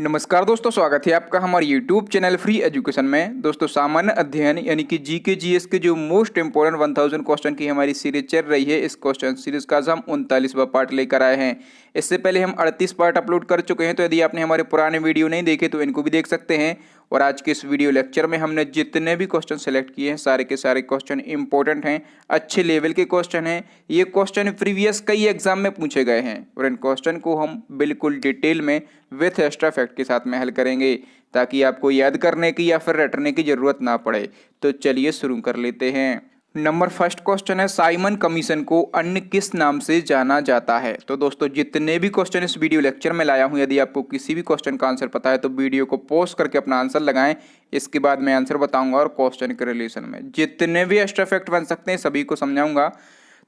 नमस्कार दोस्तों, स्वागत है आपका हमारे YouTube चैनल फ्री एजुकेशन में। दोस्तों, सामान्य अध्ययन यानी कि जीके जीएस के जो मोस्ट इंपोर्टेंट 1000 क्वेश्चन की हमारी सीरीज चल रही है, इस क्वेश्चन सीरीज का आज हम 39वां पार्ट लेकर आए हैं। इससे पहले हम 38 पार्ट अपलोड कर चुके हैं, तो यदि आपने हमारे पुराने वीडियो नहीं देखे तो इनको भी देख सकते हैं। और आज के इस वीडियो लेक्चर में हमने जितने भी क्वेश्चन सेलेक्ट किए हैं, सारे के सारे क्वेश्चन इंपॉर्टेंट हैं, अच्छे लेवल के क्वेश्चन हैं। ये क्वेश्चन प्रीवियस कई एग्जाम में पूछे गए हैं और इन क्वेश्चन को हम बिल्कुल डिटेल में विथ एक्स्ट्रा फैक्ट के साथ में हल करेंगे, ताकि आपको याद करने की या फिर रटने की जरूरत ना पड़े। तो चलिए शुरू कर लेते हैं। नंबर फर्स्ट क्वेश्चन है, साइमन कमीशन को अन्य किस नाम से जाना जाता है। तो दोस्तों, जितने भी क्वेश्चन इस वीडियो लेक्चर में लाया हूं, यदि आपको किसी भी क्वेश्चन का आंसर पता है तो वीडियो को पॉज करके अपना आंसर लगाएं। इसके बाद मैं आंसर बताऊंगा और क्वेश्चन के रिलेशन में जितने भी एक्स्ट्रा फैक्ट बन सकते हैं सभी को समझाऊंगा।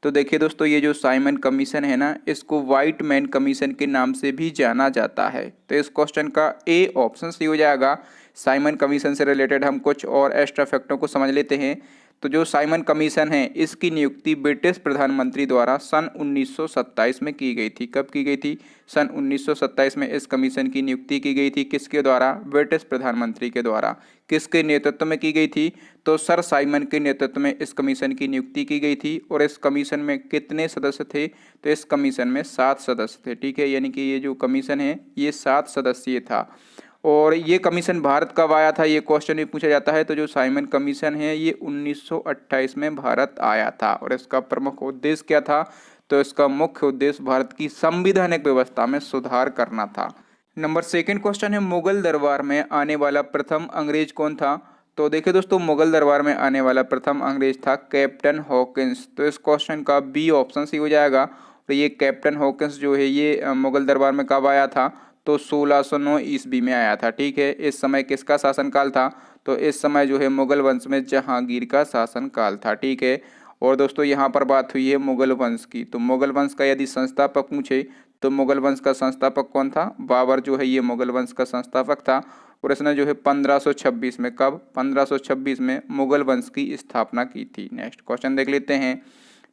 तो देखिए दोस्तों, ये जो साइमन कमीशन है ना, इसको व्हाइट मैन कमीशन के नाम से भी जाना जाता है। तो इस क्वेश्चन का ए ऑप्शन सही हो जाएगा। साइमन कमीशन से रिलेटेड हम कुछ और एक्स्ट्रा फैक्टों को समझ लेते हैं। तो जो साइमन कमीशन है, इसकी नियुक्ति ब्रिटिश प्रधानमंत्री द्वारा सन 1927 में की गई थी। कब की गई थी? सन 1927 में इस कमीशन की नियुक्ति की गई थी। किसके द्वारा? ब्रिटिश प्रधानमंत्री के द्वारा। किसके नेतृत्व में की गई थी? तो सर साइमन के नेतृत्व में इस कमीशन की नियुक्ति की गई थी। और इस कमीशन में कितने सदस्य थे? तो इस कमीशन में 7 सदस्य थे। ठीक है, यानी कि ये जो कमीशन है ये 7 सदस्यीय था। और ये कमीशन भारत कब आया था, ये क्वेश्चन भी पूछा जाता है। तो जो साइमन कमीशन है ये 1928 में भारत आया था। और इसका प्रमुख उद्देश्य क्या था? तो इसका मुख्य उद्देश्य भारत की संवैधानिक व्यवस्था में सुधार करना था। नंबर सेकंड क्वेश्चन है, मुगल दरबार में आने वाला प्रथम अंग्रेज कौन था। तो देखिए दोस्तों, मुगल दरबार में आने वाला प्रथम अंग्रेज था कैप्टन हॉकिंस। तो इस क्वेश्चन का बी ऑप्शन सही हो जाएगा। तो ये कैप्टन हॉकिंस जो है ये मुगल दरबार में कब आया था? तो 1609 ईस्वी में आया था। ठीक है, इस समय किसका शासनकाल था? तो इस समय जो है मुगल वंश में जहांगीर का शासनकाल था। ठीक है, और दोस्तों यहाँ पर बात हुई है मुगल वंश की। तो मुगल वंश का यदि संस्थापक पूछे तो मुगल वंश का संस्थापक कौन था? बाबर जो है ये मुगल वंश का संस्थापक था। और इसने जो है 1526 में, कब? 1526 में मुगल वंश की स्थापना की थी। नेक्स्ट क्वेश्चन देख लेते हैं।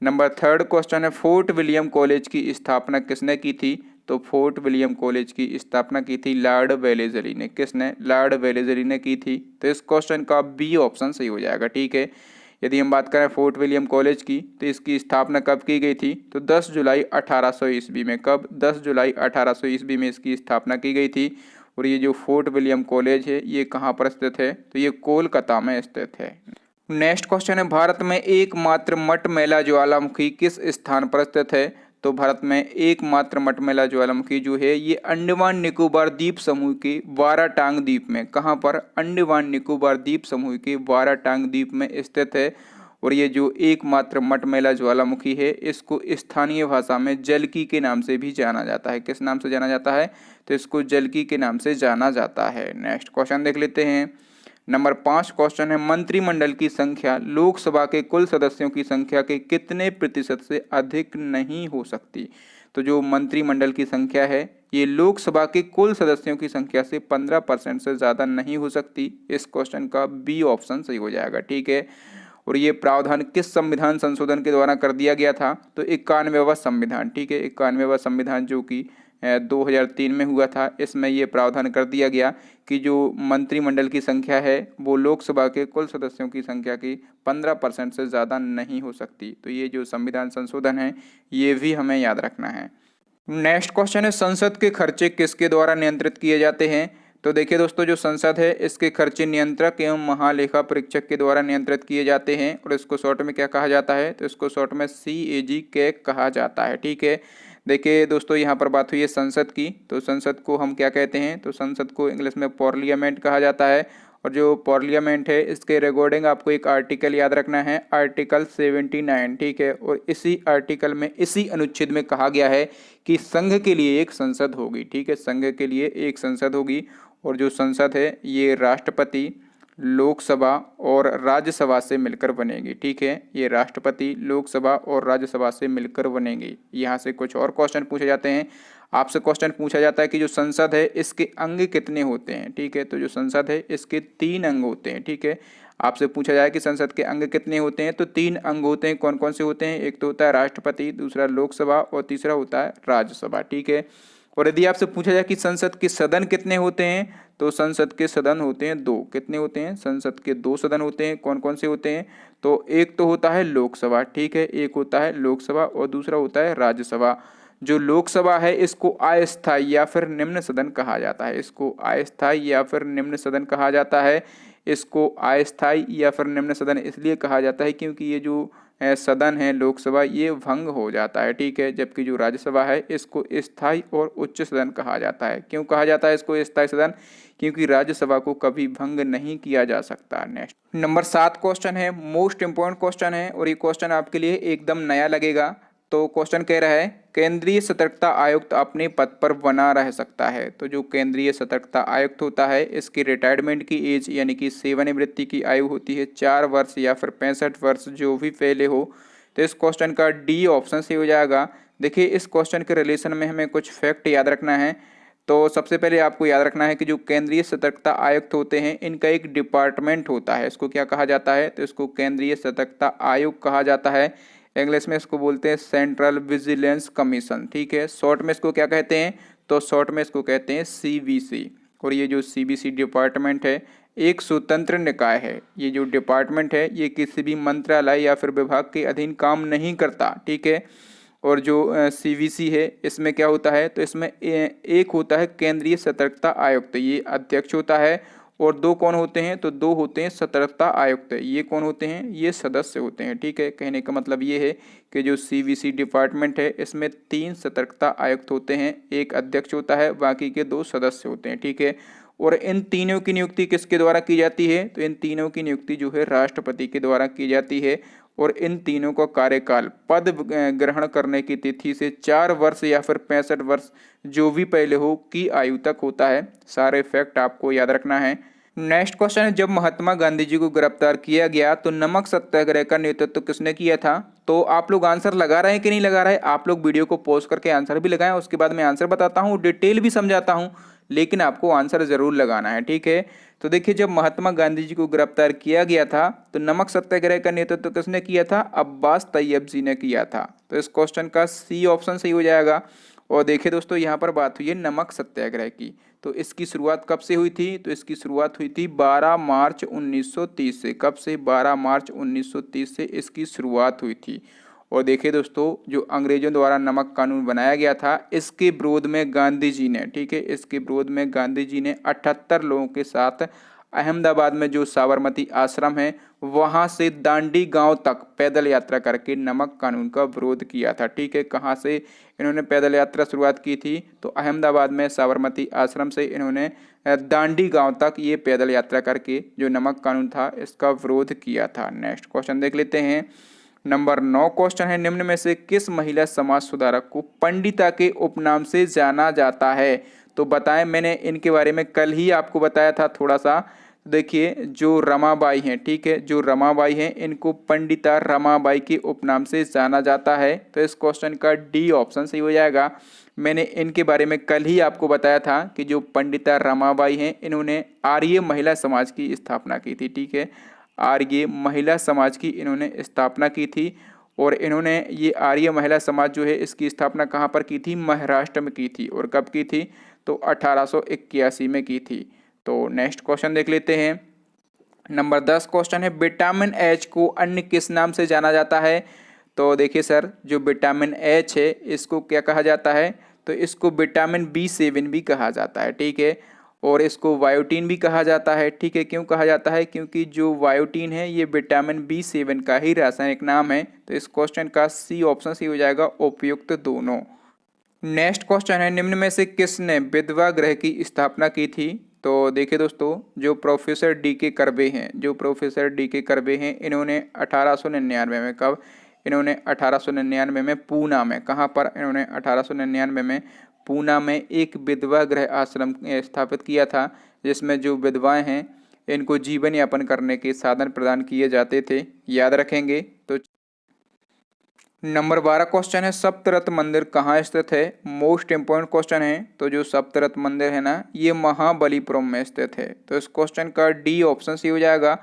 नंबर थर्ड क्वेश्चन है, फोर्ट विलियम कॉलेज की स्थापना किसने की थी। तो फोर्ट विलियम कॉलेज की स्थापना की थी लॉर्ड वेलेजली ने। किसने? लॉर्ड वेलेजली ने की थी। तो इस क्वेश्चन का बी ऑप्शन सही हो जाएगा। ठीक है, यदि हम बात करें फोर्ट विलियम कॉलेज की, तो इसकी स्थापना कब की गई थी? तो 10 जुलाई 1800 ईस्वी में। कब? 10 जुलाई 1800 ईस्वी में इसकी स्थापना की गई थी। और ये जो फोर्ट विलियम कॉलेज है ये कहाँ पर स्थित है? तो ये कोलकाता में स्थित है। नेक्स्ट क्वेश्चन है, भारत में एकमात्र मटमैला ज्वालामुखी किस स्थान पर स्थित है। तो भारत में एकमात्र मटमैला ज्वालामुखी जो है ये अंडमान निकोबार द्वीप समूह के वाराटांग द्वीप में, कहाँ पर? अंडमान निकोबार द्वीप समूह के वाराटांग द्वीप में स्थित है। और ये जो एकमात्र मटमैला ज्वालामुखी है इसको स्थानीय भाषा में जलकी के नाम से भी जाना जाता है। किस नाम से जाना जाता है? तो इसको जलकी के नाम से जाना जाता है। नेक्स्ट क्वेश्चन देख लेते हैं। नंबर 5 क्वेश्चन है, मंत्रिमंडल की संख्या लोकसभा के कुल सदस्यों की संख्या के कितने प्रतिशत से अधिक नहीं हो सकती। तो जो मंत्रिमंडल की संख्या है ये लोकसभा के कुल सदस्यों की संख्या से 15% से ज़्यादा नहीं हो सकती। इस क्वेश्चन का बी ऑप्शन सही हो जाएगा। ठीक है, और ये प्रावधान किस संविधान संशोधन के द्वारा कर दिया गया था? तो 91वां संविधान। ठीक है, 91वां संविधान जो कि 2003 में हुआ था, इसमें ये प्रावधान कर दिया गया कि जो मंत्रिमंडल की संख्या है वो लोकसभा के कुल सदस्यों की संख्या की 15% से ज़्यादा नहीं हो सकती। तो ये जो संविधान संशोधन है ये भी हमें याद रखना है। नेक्स्ट क्वेश्चन है, संसद के खर्चे किसके द्वारा नियंत्रित किए जाते हैं। तो देखिए दोस्तों, जो संसद है इसके खर्चे नियंत्रक एवं महालेखा परीक्षक के द्वारा नियंत्रित किए जाते हैं। और इसको शॉर्ट में क्या कहा जाता है? तो इसको शॉर्ट में CAG कैग कहा जाता है। ठीक है, देखिए दोस्तों, यहाँ पर बात हुई है संसद की। तो संसद को हम क्या कहते हैं? तो संसद को इंग्लिश में पार्लियामेंट कहा जाता है। और जो पार्लियामेंट है इसके रिगार्डिंग आपको एक आर्टिकल याद रखना है, आर्टिकल 79। ठीक है, और इसी आर्टिकल में, इसी अनुच्छेद में कहा गया है कि संघ के लिए एक संसद होगी। ठीक है, संघ के लिए एक संसद होगी। और जो संसद है ये राष्ट्रपति, लोकसभा और राज्यसभा से मिलकर बनेगी। ठीक है, ये राष्ट्रपति, लोकसभा और राज्यसभा से मिलकर बनेगी। यहाँ से कुछ और क्वेश्चन पूछे जाते हैं। आपसे क्वेश्चन पूछा जाता है कि जो संसद है इसके अंग कितने होते हैं। ठीक है, तो जो संसद है इसके 3 अंग होते हैं। ठीक है, आपसे पूछा जाए कि संसद के अंग कितने होते हैं, तो 3 अंग होते हैं। कौन कौन से होते हैं? एक तो होता है राष्ट्रपति, दूसरा लोकसभा और तीसरा होता है राज्यसभा। ठीक है, और यदि आपसे पूछा जाए कि संसद के सदन कितने होते हैं, तो संसद के सदन होते हैं 2। कितने होते हैं? संसद के 2 सदन होते हैं। कौन कौन से होते हैं? तो एक तो होता है लोकसभा, ठीक है, एक होता है लोकसभा और दूसरा होता है राज्यसभा। जो लोकसभा है इसको अस्थायी या फिर निम्न सदन कहा जाता है। इसको अस्थायी या फिर निम्न सदन कहा जाता है। इसको अस्थायी या फिर निम्न सदन इसलिए कहा जाता है क्योंकि ये जो सदन है लोकसभा ये भंग हो जाता है, ठीक है। जबकि जो राज्यसभा है इसको स्थायी और उच्च सदन कहा जाता है। क्यों कहा जाता है इसको स्थायी सदन? क्योंकि राज्यसभा को कभी भंग नहीं किया जा सकता। नेक्स्ट नंबर 7 क्वेश्चन है, मोस्ट इंपॉर्टेंट क्वेश्चन है और ये क्वेश्चन आपके लिए एकदम नया लगेगा। तो क्वेश्चन कह रहा है केंद्रीय सतर्कता आयुक्त अपने पद पर बना रह सकता है। तो जो केंद्रीय सतर्कता आयुक्त होता है इसकी रिटायरमेंट की एज यानी कि सेवानिवृत्ति की आयु होती है 4 वर्ष या फिर 65 वर्ष, जो भी पहले हो। तो इस क्वेश्चन का डी ऑप्शन से हो जाएगा। देखिए इस क्वेश्चन के रिलेशन में हमें कुछ फैक्ट याद रखना है। तो सबसे पहले आपको याद रखना है कि जो केंद्रीय सतर्कता आयुक्त होते हैं इनका एक डिपार्टमेंट होता है। इसको क्या कहा जाता है? तो इसको केंद्रीय सतर्कता आयोग कहा जाता है। इंग्लिश में इसको बोलते हैं सेंट्रल विजिलेंस कमीशन, ठीक है। शॉर्ट में इसको क्या कहते हैं? तो शॉर्ट में इसको कहते हैं सीवीसी। और ये जो सीवीसी डिपार्टमेंट है एक स्वतंत्र निकाय है। ये जो डिपार्टमेंट है ये किसी भी मंत्रालय या फिर विभाग के अधीन काम नहीं करता, ठीक है। और जो सीवीसी है इसमें क्या होता है? तो इसमें एक होता है केंद्रीय सतर्कता आयुक्त, ये अध्यक्ष होता है। और 2 कौन होते हैं? तो 2 होते हैं सतर्कता आयुक्त। ये कौन होते हैं? ये सदस्य होते हैं, ठीक है। कहने का मतलब ये है कि जो सीवीसी डिपार्टमेंट है इसमें 3 सतर्कता आयुक्त होते हैं, एक अध्यक्ष होता है, बाकी के 2 सदस्य होते हैं, ठीक है। और इन तीनों की नियुक्ति किसके द्वारा की जाती है? तो इन तीनों की नियुक्ति जो है राष्ट्रपति के द्वारा की जाती है। और इन तीनों का कार्यकाल पद ग्रहण करने की तिथि से 4 वर्ष या फिर 65 वर्ष जो भी पहले हो की आयु तक होता है। सारे फैक्ट आपको याद रखना है। नेक्स्ट क्वेश्चन है, जब महात्मा गांधी जी को गिरफ्तार किया गया तो नमक सत्याग्रह का नेतृत्व किसने किया था? तो आप लोग आंसर लगा रहे हैं कि नहीं लगा रहे? आप लोग वीडियो को पॉज करके आंसर भी लगाएं, उसके बाद मैं आंसर बताता हूँ, डिटेल भी समझाता हूँ, लेकिन आपको आंसर जरूर लगाना है, ठीक है। तो देखिए जब महात्मा गांधी जी को गिरफ्तार किया गया था तो नमक सत्याग्रह का नेतृत्व किसने किया था? अब्बास तैयब जी ने किया था। तो इस क्वेश्चन का सी ऑप्शन सही हो जाएगा। और देखिए दोस्तों यहाँ पर बात हुई है नमक सत्याग्रह की। तो इसकी शुरुआत कब से हुई थी? तो इसकी शुरुआत हुई थी 12 मार्च 1930 से। कब से? 12 मार्च 1930 से इसकी शुरुआत हुई थी। और देखिए दोस्तों जो अंग्रेजों द्वारा नमक कानून बनाया गया था इसके विरोध में गांधी जी ने, ठीक है, इसके विरोध में गांधी जी ने 78 लोगों के साथ अहमदाबाद में जो साबरमती आश्रम है वहां से दांडी गांव तक पैदल यात्रा करके नमक कानून का विरोध किया था, ठीक है। कहां से इन्होंने पैदल यात्रा शुरुआत की थी? तो अहमदाबाद में साबरमती आश्रम से इन्होंने दांडी गांव तक ये पैदल यात्रा करके जो नमक कानून था इसका विरोध किया था। नेक्स्ट क्वेश्चन देख लेते हैं। नंबर 9 क्वेश्चन है, निम्न में से किस महिला समाज सुधारक को पंडिता के उपनाम से जाना जाता है? तो बताएं, मैंने इनके बारे में कल ही आपको बताया था थोड़ा सा। देखिए जो रमाबाई हैं, ठीक है, जो रमाबाई हैं इनको पंडिता रमाबाई के उपनाम से जाना जाता है। तो इस क्वेश्चन का डी ऑप्शन सही हो जाएगा। मैंने इनके बारे में कल ही आपको बताया था कि जो पंडिता रमाबाई हैं इन्होंने आर्य महिला समाज की स्थापना की थी, ठीक है। आर्य महिला समाज की इन्होंने स्थापना की थी। और इन्होंने ये आर्य महिला समाज जो है इसकी स्थापना कहाँ पर की थी? महाराष्ट्र में की थी। और कब की थी? तो 1881 में की थी। तो नेक्स्ट क्वेश्चन देख लेते हैं। नंबर 10 क्वेश्चन है, विटामिन एच को अन्य किस नाम से जाना जाता है? तो देखिए सर जो विटामिन एच है इसको क्या कहा जाता है? तो इसको विटामिन B7 भी कहा जाता है, ठीक है। और इसको बायोटीन भी कहा जाता है, ठीक है। क्यों कहा जाता है? क्योंकि जो बायोटीन है ये विटामिन B7 का ही रासायनिक नाम है। तो इस क्वेश्चन का सी ऑप्शन सही हो जाएगा, उपयुक्त दोनों। नेक्स्ट क्वेश्चन है, निम्न में से किसने विधवा गृह की स्थापना की थी? तो देखिए दोस्तों जो प्रोफेसर D.K. कर्वे हैं, जो प्रोफेसर D.K. कर्वे हैं इन्होंने 1899 में, कब? इन्होंने 1899 में पूना में, कहाँ पर? इन्होंने 1899 में पूना में एक विधवा गृह आश्रम स्थापित किया था जिसमें जो विधवाएं हैं इनको जीवन यापन करने के साधन प्रदान किए जाते थे, याद रखेंगे। तो नंबर 12 क्वेश्चन है, सप्तरत्न मंदिर कहाँ स्थित है? मोस्ट इम्पोर्टेंट क्वेश्चन है। तो जो सप्तरत्न मंदिर है ना ये महाबलीपुरम में स्थित है। तो इस क्वेश्चन का डी ऑप्शन सही हो जाएगा।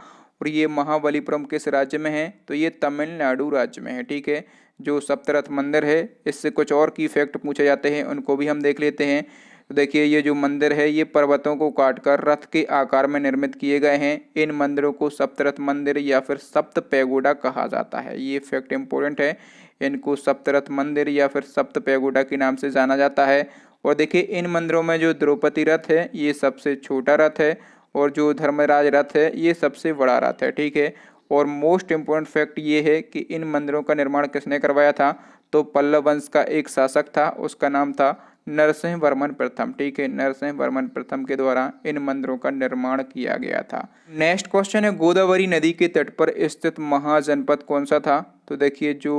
और ये महाबलीपुरम किस राज्य में है? तो ये तमिलनाडु राज्य में है, ठीक है। जो सप्तरथ मंदिर है, इससे कुछ और की फैक्ट पूछे जाते हैं, उनको भी हम देख लेते हैं। तो देखिए ये जो मंदिर है ये पर्वतों को काटकर रथ के आकार में निर्मित किए गए हैं। इन मंदिरों को सप्तरथ मंदिर या फिर सप्त पैगोडा कहा जाता है। ये फैक्ट इंपॉर्टेंट है। इनको सप्तरथ मंदिर या फिर सप्त पैगोडा के नाम से जाना जाता है। और देखिए इन मंदिरों में जो द्रौपदी रथ है ये सबसे छोटा रथ है और जो धर्मराज रथ है ये सबसे बड़ा रथ है। ठीक है। और मोस्ट इम्पोर्टेंट फैक्ट ये है कि इन मंदिरों का निर्माण किसने करवाया था, तो पल्लव वंश का एक शासक था, उसका नाम था नरसिंह वर्मन प्रथम। ठीक है, नरसिंह वर्मन प्रथम के द्वारा इन मंदिरों का निर्माण किया गया था। नेक्स्ट क्वेश्चन है गोदावरी नदी के तट पर स्थित महाजनपद कौन सा था। तो देखिए जो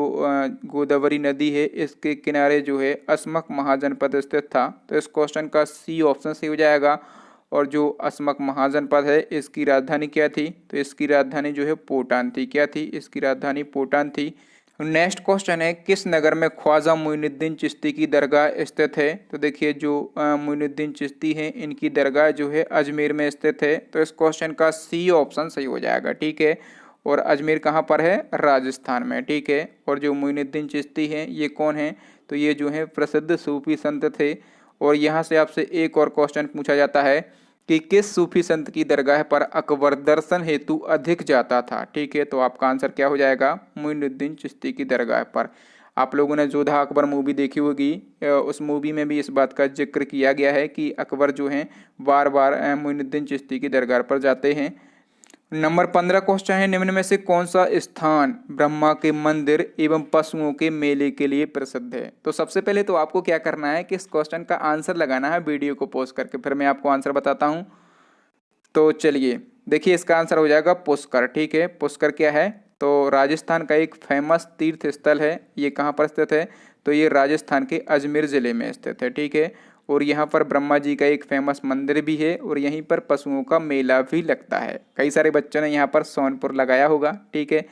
गोदावरी नदी है इसके किनारे जो है अस्मक महाजनपद स्थित था। तो इस क्वेश्चन का सी ऑप्शन सही हो जाएगा। और जो अस्मक महाजनपद है इसकी राजधानी क्या थी, तो इसकी राजधानी जो है पोटान थी। क्या थी, इसकी राजधानी पोटान थी। नेक्स्ट क्वेश्चन है किस नगर में ख्वाजा मोइनुद्दीन चिश्ती की दरगाह स्थित है। तो देखिए जो मोइनुद्दीन चिश्ती हैं इनकी दरगाह जो है अजमेर में स्थित है। तो इस क्वेश्चन का सी ऑप्शन सही हो जाएगा। ठीक है। और अजमेर कहाँ पर है, राजस्थान में। ठीक है। और जो मोइनुद्दीन चिश्ती हैं ये कौन है, तो ये जो है प्रसिद्ध सूफी संत थे। और यहाँ से आपसे एक और क्वेश्चन पूछा जाता है कि किस सूफी संत की दरगाह पर अकबर दर्शन हेतु अधिक जाता था। ठीक है। तो आपका आंसर क्या हो जाएगा, मोइनुद्दीन चिश्ती की दरगाह पर। आप लोगों ने जोधा अकबर मूवी देखी होगी, उस मूवी में भी इस बात का जिक्र किया गया है कि अकबर जो हैं बार बार मोइनुद्दीन चिश्ती की दरगाह पर जाते हैं। नंबर 15 क्वेश्चन है निम्न में से कौन सा स्थान ब्रह्मा के मंदिर एवं पशुओं के मेले के लिए प्रसिद्ध है। तो सबसे पहले तो आपको क्या करना है कि इस क्वेश्चन का आंसर लगाना है वीडियो को पॉज करके, फिर मैं आपको आंसर बताता हूं। तो चलिए देखिए इसका आंसर हो जाएगा पुष्कर। ठीक है। पुष्कर क्या है, तो राजस्थान का एक फेमस तीर्थ स्थल है। ये कहाँ पर स्थित है, तो ये राजस्थान के अजमेर जिले में स्थित है। ठीक है। और यहाँ पर ब्रह्मा जी का एक फेमस मंदिर भी है और यहीं पर पशुओं का मेला भी लगता है। कई सारे बच्चों ने यहाँ पर सोनपुर लगाया होगा। ठीक है।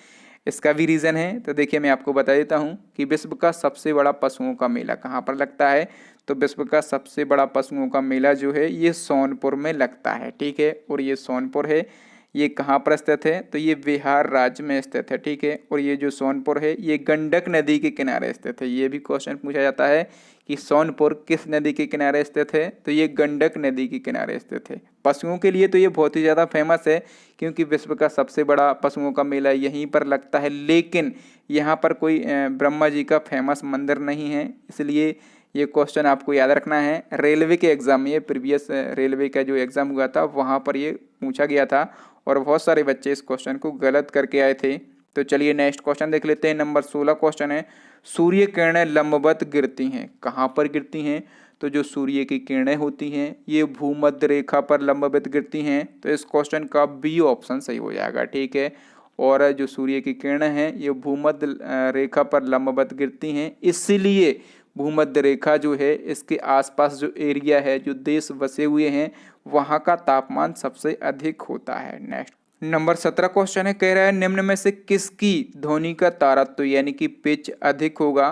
इसका भी रीज़न है, तो देखिए मैं आपको बता देता हूँ कि विश्व का सबसे बड़ा पशुओं का मेला कहाँ पर लगता है। तो विश्व का सबसे बड़ा पशुओं का मेला जो है ये सोनपुर में लगता है। ठीक है। और ये सोनपुर है ये कहाँ पर स्थित है, तो ये बिहार राज्य में स्थित है। ठीक है। और ये जो सोनपुर है ये गंडक नदी के किनारे स्थित है। ये भी क्वेश्चन पूछा जाता है कि सोनपुर किस नदी के किनारे स्थित है, तो ये गंडक नदी के किनारे स्थित है। पशुओं के लिए तो ये बहुत ही ज़्यादा फेमस है क्योंकि विश्व का सबसे बड़ा पशुओं का मेला यहीं पर लगता है। लेकिन यहाँ पर कोई ब्रह्मा जी का फेमस मंदिर नहीं है, इसलिए ये क्वेश्चन आपको याद रखना है। रेलवे के एग्ज़ाम में, ये प्रीवियस रेलवे का जो एग्ज़ाम हुआ था वहाँ पर ये पूछा गया था और बहुत सारे बच्चे इस क्वेश्चन को गलत करके आए थे। तो चलिए नेक्स्ट क्वेश्चन देख लेते हैं। नंबर 16 क्वेश्चन है सूर्य किरणें लंबवत गिरती हैं, कहाँ पर गिरती हैं। तो जो सूर्य की किरणें होती हैं ये भूमध्य रेखा पर लंबवत गिरती हैं। तो इस क्वेश्चन का बी ऑप्शन सही हो जाएगा। ठीक है। और जो सूर्य की किरणें हैं ये भूमध्य रेखा पर लंबवत गिरती हैं, इसीलिए भूमध्य रेखा जो है इसके आसपास जो एरिया है, जो देश बसे हुए हैं, वहाँ का तापमान सबसे अधिक होता है। नेक्स्ट नंबर 17 क्वेश्चन है, कह रहा है निम्न में से किसकी ध्वनि का तारत्व यानी कि पिच अधिक होगा।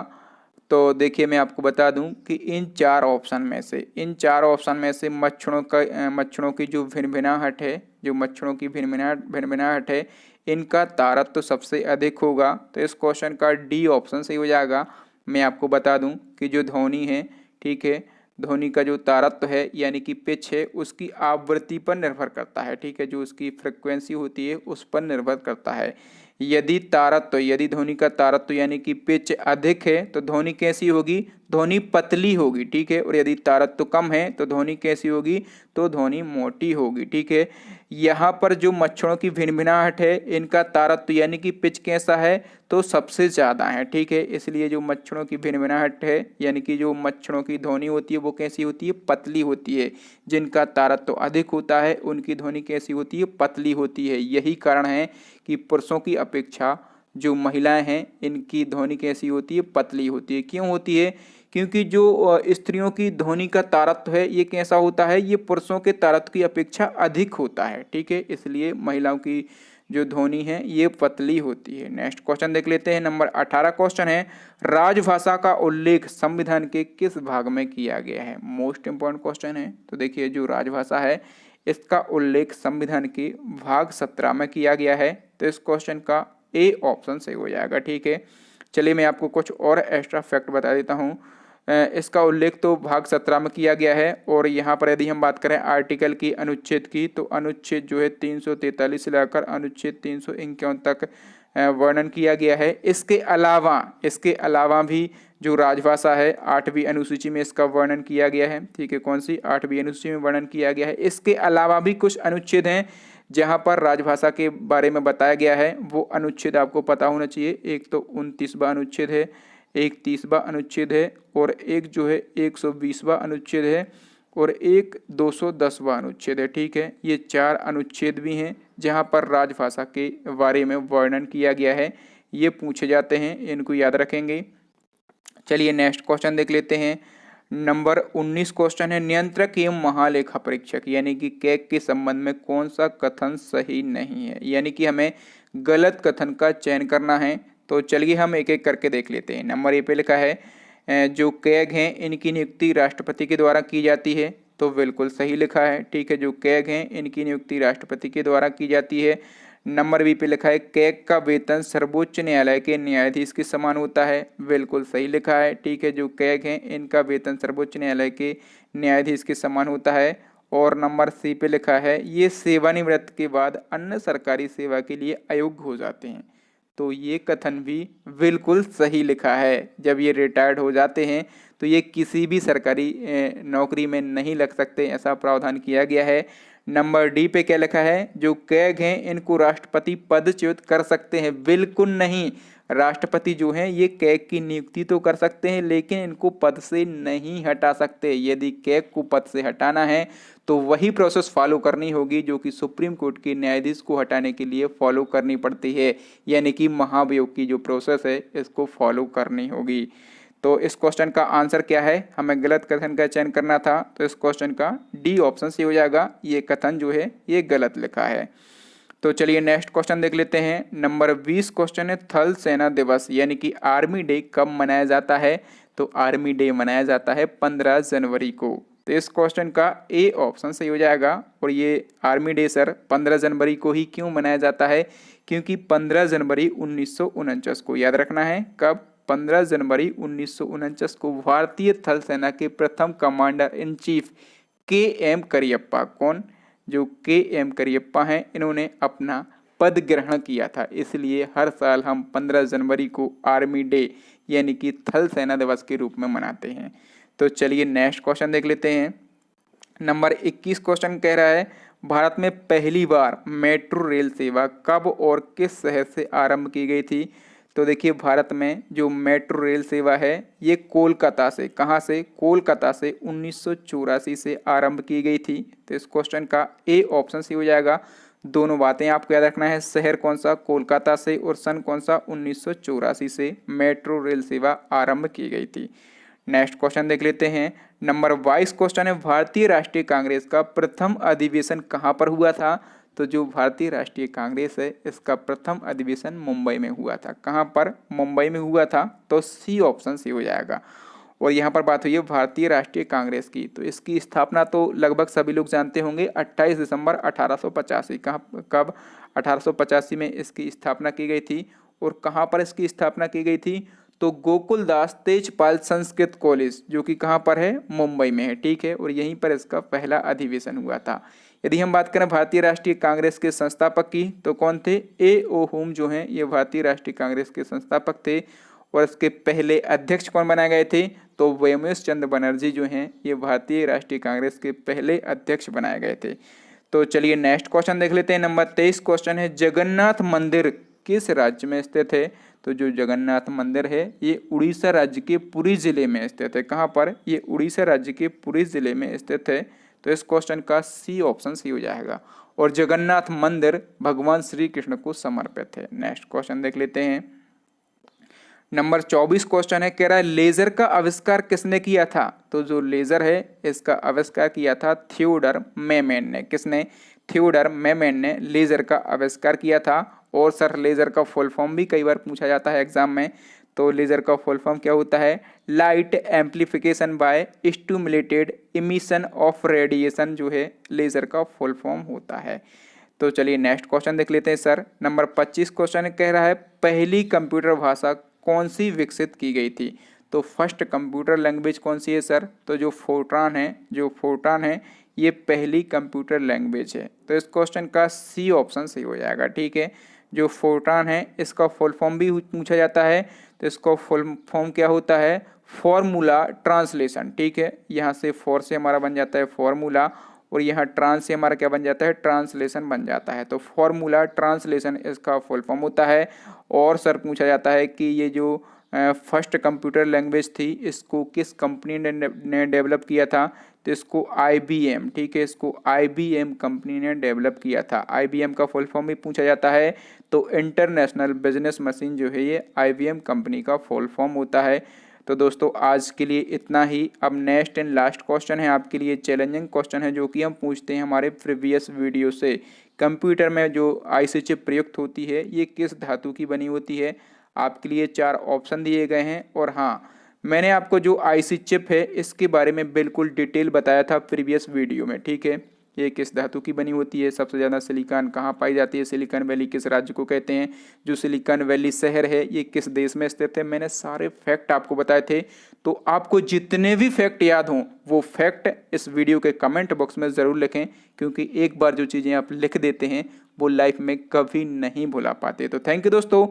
तो देखिए मैं आपको बता दूं कि इन चार ऑप्शन में से मच्छरों की जो भिनभिनाहट है, जो मच्छरों की भिनभिनाहट है, इनका तारत्व सबसे अधिक होगा। तो इस क्वेश्चन का डी ऑप्शन सही हो जाएगा। मैं आपको बता दूं कि जो ध्वनि है, ठीक है, ध्वनि का जो तारत्व है यानी कि पिच है उसकी आवृत्ति पर निर्भर करता है। ठीक है। जो उसकी फ्रिक्वेंसी होती है उस पर निर्भर करता है। यदि ध्वनि का तारत्व यानी कि पिच अधिक है तो ध्वनि कैसी होगी, ध्वनि पतली होगी। ठीक है। और यदि तारत्व कम है तो ध्वनि कैसी होगी, तो ध्वनि मोटी होगी। ठीक है। यहाँ पर जो मच्छरों की भिनभिनाहट है इनका तारत्व यानी कि पिच कैसा है, तो सबसे ज़्यादा है। ठीक है। इसलिए जो मच्छरों की भिनभिनाहट है यानी कि जो मच्छरों की ध्वनि होती है वो कैसी होती है, पतली होती है। जिनका तारत्व अधिक होता है उनकी ध्वनि कैसी होती है, पतली होती है। यही कारण है कि पुरुषों की अपेक्षा जो महिलाएं हैं इनकी ध्वनि कैसी होती है, पतली होती है। क्यों होती है, क्योंकि जो स्त्रियों की ध्वनि का तारत्व है ये कैसा होता है, ये पुरुषों के तारत्व की अपेक्षा अधिक होता है। ठीक है। इसलिए महिलाओं की जो ध्वनि है ये पतली होती है। नेक्स्ट क्वेश्चन देख लेते हैं। नंबर 18 क्वेश्चन है राजभाषा का उल्लेख संविधान के किस भाग में किया गया है। मोस्ट इंपॉर्टेंट क्वेश्चन है। तो देखिए जो राजभाषा है इसका उल्लेख संविधान के भाग 17 में किया गया है। तो इस क्वेश्चन का ए ऑप्शन सही हो जाएगा। ठीक है। चलिए मैं आपको कुछ और एक्स्ट्रा फैक्ट बता देता हूँ। इसका उल्लेख तो भाग 17 में किया गया है, और यहाँ पर यदि हम बात करें आर्टिकल की, अनुच्छेद की, तो अनुच्छेद जो है 343 से लेकर अनुच्छेद 351 तक वर्णन किया गया है। इसके अलावा भी जो राजभाषा है 8वीं अनुसूची में इसका वर्णन किया गया है। ठीक है, कौन सी? 8वीं अनुसूची में वर्णन किया गया है। इसके अलावा भी कुछ अनुच्छेद हैं जहाँ पर राजभाषा के बारे में बताया गया है, वो अनुच्छेद आपको पता होना चाहिए। एक तो 29वां अनुच्छेद है, एक 30वां अनुच्छेद है, और एक जो है 120वां अनुच्छेद है, और एक 210वां अनुच्छेद है। ठीक है, ये 4 अनुच्छेद भी हैं जहाँ पर राजभाषा के बारे में वर्णन किया गया है। ये पूछे जाते हैं, इनको याद रखेंगे। चलिए नेक्स्ट क्वेश्चन देख लेते हैं। नंबर 19 क्वेश्चन है, नियंत्रक एवं महालेखा परीक्षक यानी कि कैग के संबंध में कौन सा कथन सही नहीं है, यानी कि हमें गलत कथन का चयन करना है। तो चलिए हम एक एक करके देख लेते हैं। नंबर ए पे लिखा है जो कैग हैं इनकी नियुक्ति राष्ट्रपति के द्वारा की जाती है, तो बिल्कुल सही लिखा है। ठीक है, जो कैग हैं इनकी नियुक्ति राष्ट्रपति के द्वारा की जाती है। नंबर बी पे लिखा है कैग का वेतन सर्वोच्च न्यायालय के न्यायाधीश के समान होता है, बिल्कुल सही लिखा है। ठीक है, जो कैग हैं इनका वेतन सर्वोच्च न्यायालय के न्यायाधीश के समान होता है। और नंबर सी पे लिखा है ये सेवानिवृत्त के बाद अन्य सरकारी सेवा के लिए अयोग्य हो जाते हैं, तो ये कथन भी बिल्कुल सही लिखा है। जब ये रिटायर्ड हो जाते हैं तो ये किसी भी सरकारी नौकरी में नहीं लग सकते, ऐसा प्रावधान किया गया है। नंबर डी पे क्या लिखा है, जो कैग हैं इनको राष्ट्रपति पदच्युत कर सकते हैं, बिल्कुल नहीं। राष्ट्रपति जो हैं ये कैग की नियुक्ति तो कर सकते हैं, लेकिन इनको पद से नहीं हटा सकते। यदि कैग को पद से हटाना है तो वही प्रोसेस फॉलो करनी होगी जो कि सुप्रीम कोर्ट के न्यायाधीश को हटाने के लिए फॉलो करनी पड़ती है, यानी कि महाभियोग की जो प्रोसेस है इसको फॉलो करनी होगी। तो इस क्वेश्चन का आंसर क्या है, हमें गलत कथन का चयन करना था, तो इस क्वेश्चन का डी ऑप्शन सही हो जाएगा। ये कथन जो है ये गलत लिखा है। तो चलिए नेक्स्ट क्वेश्चन देख लेते हैं। नंबर 20 क्वेश्चन है, थल सेना दिवस यानी कि आर्मी डे कब मनाया जाता है, तो आर्मी डे मनाया जाता है 15 जनवरी को। तो इस क्वेश्चन का ए ऑप्शन सही हो जाएगा। और ये आर्मी डे सर 15 जनवरी को ही क्यों मनाया जाता है, क्योंकि 15 जनवरी 1949 को, याद रखना है कब, 15 जनवरी 1949 को भारतीय थल सेना के प्रथम commander in chief KM. Cariappa, कौन, जो के.एम. करियप्पा हैं, इन्होंने अपना पद ग्रहण किया था। इसलिए हर साल हम 15 जनवरी को आर्मी डे यानी कि थल सेना दिवस के रूप में मनाते हैं। तो चलिए नेक्स्ट क्वेश्चन देख लेते हैं। नंबर 21 क्वेश्चन कह रहा है, भारत में पहली बार मेट्रो रेल सेवा कब और किस शहर से आरंभ की गई थी। तो देखिए भारत में जो मेट्रो रेल सेवा है ये कोलकाता से, कहाँ से, कोलकाता से 1984 से आरंभ की गई थी। तो इस क्वेश्चन का ए ऑप्शन सही हो जाएगा। दोनों बातें आपको याद रखना है, शहर कौन सा, कोलकाता से, और सन कौन सा, 1984 से मेट्रो रेल सेवा आरंभ की गई थी। नेक्स्ट क्वेश्चन देख लेते हैं। नंबर 22 क्वेश्चन है, भारतीय राष्ट्रीय कांग्रेस का प्रथम अधिवेशन कहाँ पर हुआ था। तो जो भारतीय राष्ट्रीय कांग्रेस है इसका प्रथम अधिवेशन मुंबई में हुआ था। कहाँ पर, मुंबई में हुआ था। तो सी ऑप्शन सी हो जाएगा। और यहाँ पर बात हुई है भारतीय राष्ट्रीय कांग्रेस की, तो इसकी स्थापना तो लगभग सभी लोग जानते होंगे, 28 दिसंबर 1885, कब, 1885 में इसकी स्थापना की गई थी। और कहाँ पर इसकी स्थापना की गई थी, तो गोकुलदास तेजपाल संस्कृत कॉलेज, जो कि कहाँ पर है, मुंबई में है। ठीक है, और यहीं पर इसका पहला अधिवेशन हुआ था। यदि हम बात करें भारतीय राष्ट्रीय कांग्रेस के संस्थापक की, तो कौन थे, ए.ओ. होम जो हैं ये भारतीय राष्ट्रीय कांग्रेस के संस्थापक थे। और इसके पहले अध्यक्ष कौन बनाए गए थे, तो व्योमेश चंद्र बनर्जी जो हैं ये भारतीय राष्ट्रीय कांग्रेस के पहले अध्यक्ष बनाए गए थे। तो चलिए नेक्स्ट क्वेश्चन देख लेते हैं। नंबर 23 क्वेश्चन है, जगन्नाथ मंदिर किस राज्य में स्थित है। तो जो जगन्नाथ मंदिर है ये उड़ीसा राज्य के पुरी जिले में स्थित है। कहाँ पर, ये उड़ीसा राज्य के पुरी जिले में स्थित है। तो इस क्वेश्चन का सी ऑप्शन सी हो जाएगा। और जगन्नाथ मंदिर भगवान श्री कृष्ण को समर्पित है। नेक्स्ट क्वेश्चन देख लेते हैं। नंबर 24 क्वेश्चन है, कह रहा है लेजर का आविष्कार किसने किया था। तो जो लेजर है इसका आविष्कार किया था थियोडर मेमेन ने। किसने, थियोडर मेमेन ने लेजर का आविष्कार किया था। और सर लेजर का फुल फॉर्म भी कई बार पूछा जाता है एग्जाम में, तो लेजर का फुल फॉर्म क्या होता है, light amplification by stimulated emission of radiation, जो है लेजर का फुल फॉर्म होता है। तो चलिए नेक्स्ट क्वेश्चन देख लेते हैं सर। नंबर 25 क्वेश्चन कह रहा है, पहली कंप्यूटर भाषा कौन सी विकसित की गई थी। तो फर्स्ट कंप्यूटर लैंग्वेज कौन सी है सर, तो जो फोर्ट्रान है ये पहली कंप्यूटर लैंग्वेज है। तो इस क्वेश्चन का सी ऑप्शन सही हो जाएगा। ठीक है, जो फोर्ट्रान है इसका फुल फॉर्म भी पूछा जाता है, तो इसका फुल फॉर्म क्या होता है, फॉर्मूला ट्रांसलेशन। ठीक है, यहाँ से फॉर से हमारा बन जाता है फॉर्मूला, और यहाँ ट्रांस से हमारा क्या बन जाता है, ट्रांसलेशन बन जाता है। तो फॉर्मूला ट्रांसलेशन इसका फुल फॉर्म होता है। और सर पूछा जाता है कि ये जो फर्स्ट कंप्यूटर लैंग्वेज थी इसको किस कंपनी ने डेवलप किया था, तो इसको IBM, ठीक है, इसको IBM कंपनी ने डेवलप किया था। IBM का फुल फॉर्म भी पूछा जाता है, तो इंटरनेशनल बिजनेस मशीन जो है ये IBM कंपनी का फुल फॉर्म होता है। तो दोस्तों आज के लिए इतना ही। अब नेक्स्ट एंड लास्ट क्वेश्चन है आपके लिए, चैलेंजिंग क्वेश्चन है जो कि हम पूछते हैं हमारे प्रीवियस वीडियो से। कंप्यूटर में जो IC चिप प्रयुक्त होती है ये किस धातु की बनी होती है। आपके लिए 4 ऑप्शन दिए गए हैं, और हाँ मैंने आपको जो IC चिप है इसके बारे में बिल्कुल डिटेल बताया था प्रीवियस वीडियो में। ठीक है, ये किस धातु की बनी होती है, सबसे ज़्यादा सिलिकॉन कहाँ पाई जाती है, सिलिकॉन वैली किस राज्य को कहते हैं, जो सिलिकॉन वैली शहर है ये किस देश में स्थित है। मैंने सारे फैक्ट आपको बताए थे। तो आपको जितने भी फैक्ट याद हों वो फैक्ट इस वीडियो के कमेंट बॉक्स में ज़रूर लिखें, क्योंकि एक बार जो चीज़ें आप लिख देते हैं वो लाइफ में कभी नहीं भुला पाते। तो थैंक यू दोस्तों,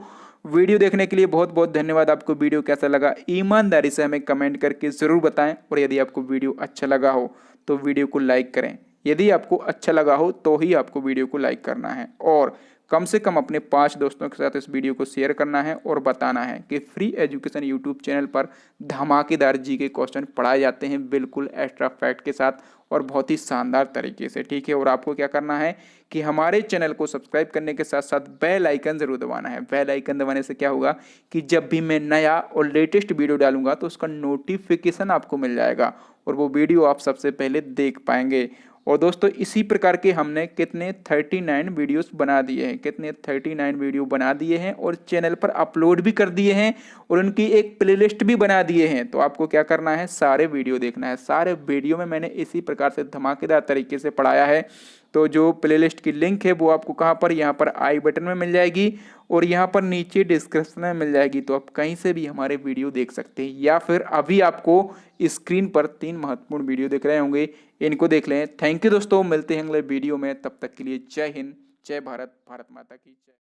वीडियो देखने के लिए बहुत बहुत धन्यवाद। आपको वीडियो कैसा लगा ईमानदारी से हमें कमेंट करके ज़रूर बताएं, और यदि आपको वीडियो अच्छा लगा हो तो वीडियो को लाइक करें। यदि आपको अच्छा लगा हो तो ही आपको वीडियो को लाइक करना है, और कम से कम अपने 5 दोस्तों के साथ इस वीडियो को शेयर करना है और बताना है कि फ्री एजुकेशन यूट्यूब चैनल पर धमाकेदार जीके क्वेश्चन पढ़ाए जाते हैं बिल्कुल एक्स्ट्रा फैक्ट के साथ और बहुत ही शानदार तरीके से। ठीक है, और आपको क्या करना है कि हमारे चैनल को सब्सक्राइब करने के साथ साथ बेल आइकन जरूर दबाना है। बेल आइकन दबाने से क्या होगा कि जब भी मैं नया और लेटेस्ट वीडियो डालूंगा तो उसका नोटिफिकेशन आपको मिल जाएगा और वो वीडियो आप सबसे पहले देख पाएंगे। और दोस्तों इसी प्रकार के हमने कितने 39 वीडियोस बना दिए हैं, कितने 39 वीडियो बना दिए हैं और चैनल पर अपलोड भी कर दिए हैं, और उनकी एक प्लेलिस्ट भी बना दिए हैं। तो आपको क्या करना है, सारे वीडियो देखना है। सारे वीडियो में मैंने इसी प्रकार से धमाकेदार तरीके से पढ़ाया है। तो जो प्लेलिस्ट की लिंक है वो आपको कहाँ पर, यहाँ पर आई बटन में मिल जाएगी और यहाँ पर नीचे डिस्क्रिप्शन में मिल जाएगी। तो आप कहीं से भी हमारे वीडियो देख सकते हैं, या फिर अभी आपको स्क्रीन पर 3 महत्वपूर्ण वीडियो दिख रहे होंगे, इनको देख लें। थैंक यू दोस्तों, मिलते हैं अगले वीडियो में। तब तक के लिए जय हिंद, जय भारत, भारत माता की जय।